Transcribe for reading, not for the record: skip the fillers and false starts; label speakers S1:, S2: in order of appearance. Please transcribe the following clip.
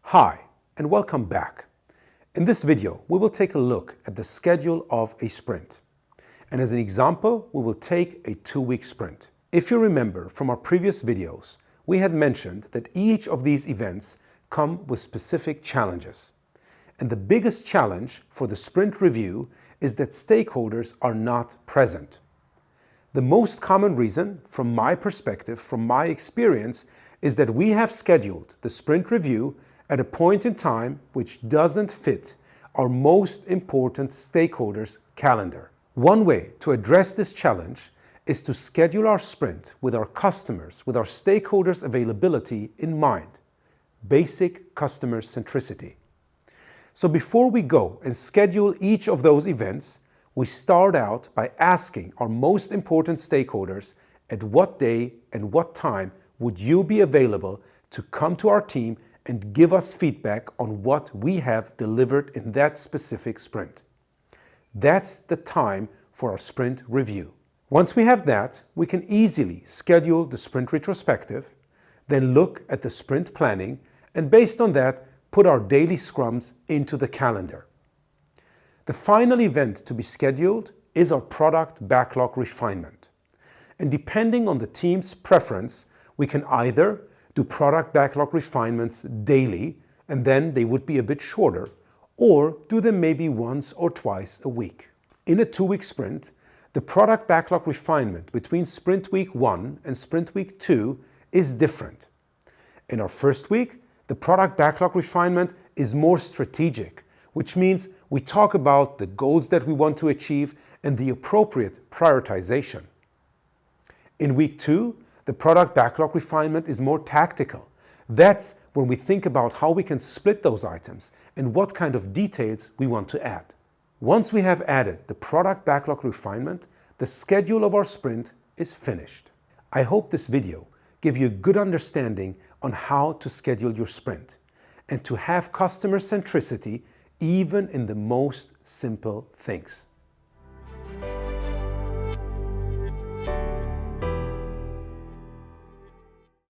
S1: Hi, and welcome back. In this video, we will take a look at the schedule of a sprint. And as an example, we will take a 2-week sprint. If you remember from our previous videos, we had mentioned that each of these events come with specific challenges. And the biggest challenge for the sprint review is that stakeholders are not present. The most common reason, from my perspective, from my experience, is that we have scheduled the sprint review at a point in time which doesn't fit our most important stakeholders' calendar. One way to address this challenge is to schedule our sprint with our customers, with our stakeholders' availability in mind. Basic customer centricity. So before we go and schedule each of those events, we start out by asking our most important stakeholders at what day and what time would you be available to come to our team and give us feedback on what we have delivered in that specific sprint. That's the time for our sprint review. Once we have that, we can easily schedule the sprint retrospective, then look at the sprint planning, and based on that, put our daily scrums into the calendar. The final event to be scheduled is our product backlog refinement. And depending on the team's preference, we can either do product backlog refinements daily, and then they would be a bit shorter, or do them maybe once or twice a week. In a 2-week sprint, the product backlog refinement between sprint week 1 and sprint week 2 is different. In our first week, the product backlog refinement is more strategic, which means we talk about the goals that we want to achieve and the appropriate prioritization. In week 2, the product backlog refinement is more tactical. That's when we think about how we can split those items and what kind of details we want to add. Once we have added the product backlog refinement, the schedule of our sprint is finished. I hope this video gave you a good understanding on how to schedule your sprint and to have customer centricity even in the most simple things.